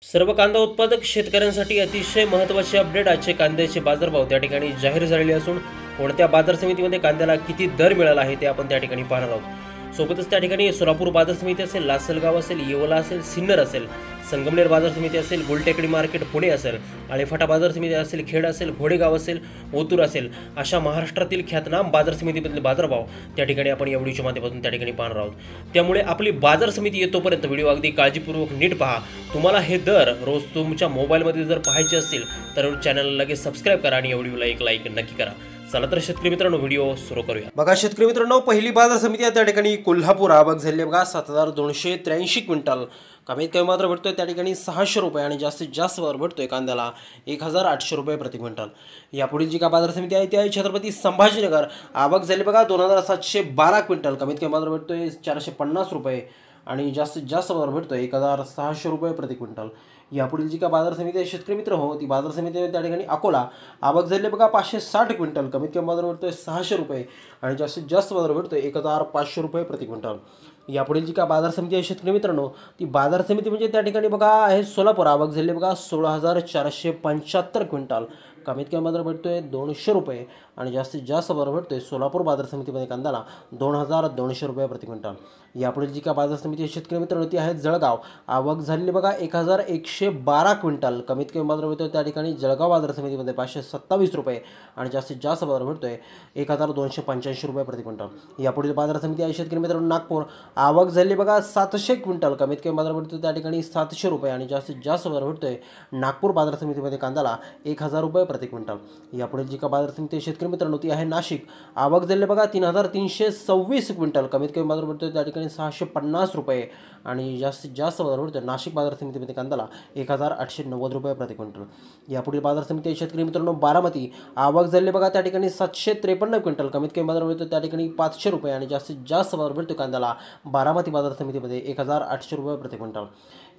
सर्व कांदा उत्पादक शेतकऱ्यांसाठी अतिशय महत्त्वाचे अपडेट. आजचे कांद्याचे बाजारभाव त्या ठिकाणी जाहीर झालेले असून कोणत्या बाजार समितीमध्ये कांद्याला किती दर मिळाला आहे ते आपण त्या ठिकाणी पाहणार आहोत. सोबतच त्या ठिकाणी सोलापूर बाजार समिती असेल, लासलगाव असेल, येवला असेल, सिन्नर असेल, संगमनेर बाजार समिती असेल, गुलटेकडी मार्केट पुणे असेल, आळेफाटा बाजार समिती असेल, खेड असेल, घोडेगाव असेल, ओतूर असेल, अशा महाराष्ट्रातील ख्यातनाम बाजार समितीमधील बाजारभाव त्या ठिकाणी आपण या व्हिडिओच्या माध्यमातून त्या ठिकाणी पाहणार आहोत. त्यामुळे आपली बाजार समिती येतोपर्यंत व्हिडिओ अगदी काळजीपूर्वक नीट पहा. तुम्हाला हे दर रोज तुमच्या मोबाईलमध्ये जर पाहायचे असतील तर चॅनलला लगेच सबस्क्राईब करा आणि या व्हिडिओला एक लाईक नक्की करा. चला तर शेतकरी मित्रांनो व्हिडिओ सुरू करूया. बघा शेतकरी मित्रांनो, पहिली बाजार समिती आहे त्या ठिकाणी कोल्हापूर. आवक झाली बघा 7283 क्विंटल. कमीत कमी मात्र भेटतोय त्या ठिकाणी 600 रुपये आणि जास्तीत जास्त दर भेटतोय कांद्याला 1800 रुपये प्रति क्विंटल. यापुढील जी का बाजार समिती आहे ती आहे छत्रपती संभाजीनगर. आवक झाली बघा 2712 क्विंटल. कमीत कमी मात्र भेटतोय 450 रुपये आणि जास्तीत जास्त दर भेटतोय 1600 रुपये प्रति क्विंटल. यापुढील जी का बाजार समिती आहे शेतकरी मित्र हो ती बाजार समिती आहे त्या ठिकाणी अकोला. आवक झाली बघा 560 क्विंटल. कमीत कमी बाजार भेटतोय 600 रुपये आणि जास्तीत जास्त बाजार भेटतोय 1500 रुपये प्रति क्विंटल. यापुढील जी का बाजार समिती आहे शेतकरी मित्रांनो ती बाजार समिती म्हणजे त्या ठिकाणी बघा आहे सोलापूर. आवक झाली बघा 16475 क्विंटल. कमीत कमी बाजार भेटतोय 200 रुपये आणि जास्तीत जास्त बाजार भेटतोय सोलापूर बाजार समितीमध्ये कांद्याला 2200 रुपये प्रति क्विंटल. यापुढील जी का बाजार समिती आहे शेतकरी मित्रांनो ती आहे जळगाव. आवक झालेली बघा 1112 क्विंटल. कमीत कमी बाजार भेटतोय त्या ठिकाणी जळगाव बाजार समितीमध्ये 527 रुपये आणि जास्तीत जास्त बाजार भेटतोय 1285 रुपये प्रति क्विंटल. यापुढील बाजार समिती आहे शेतकरी मित्रांनो नागपूर. आवक झाली बघा 700 क्विंटल. कमीत कमी बाजार भेटतोय त्या ठिकाणी 700 रुपये आणि जास्तीत जास्त बाजार भेटतोय नागपूर बाजार समितीमध्ये कांद्याला 1000 रुपये प्रति क्विंटल. यापुढे जी का बाजार समिती शेतकरी मित्रांनो ती आहे नाशिक. आवक झाली बघा 3326 क्विंटल. कमीत कमी बाजार भेटतोय त्या ठिकाणी 650 रुपये आणि जास्तीत जास्त बाजार भेटतोय नाशिक बाजार समितीमध्ये कांद्याला 1890 रुपये प्रति क्विंटल. यापुढील बाजार समिती शेतकरी मित्रांनो बारामती. आवक झाली बघा त्या ठिकाणी 753 क्विंटल. कमीत कमी बाजार भेटतोय त्या ठिकाणी 500 रुपये आणि जास्तीत जास्त बाजार भेटतोय कांद्याला बारामती बाजार समितीमध्ये 1800 रुपये प्रति क्विंटल.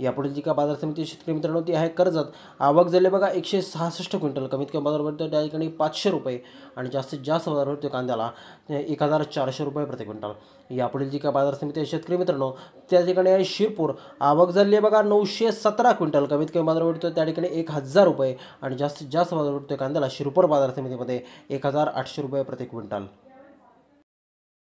यापुढील जी का बाजार समिती शेतकरी मित्रांनो ती आहे कर्जत. आवक झाली बघा 166 क्विंटल. कमीत कमी बाजार भेटतोय त्या ठिकाणी 500 रुपये आणि जास्तीत जास्त बाजार भेटतोय कांद्याला 1400 रुपये प्रति क्विंटल. यापुढील जी का बाजार समिती शेतकरी मित्रांनो त्या ठिकाणी आहे शिरपूर. आवक झाली आहे बघा 917 क्विंटल. कमीत कमी बाजार भेटतोय त्या ठिकाणी 1000 रुपये आणि जास्तीत जास्त बाजार भेटतोय कांद्याला शिरपूर बाजार समितीमध्ये 1800 रुपये प्रति क्विंटल.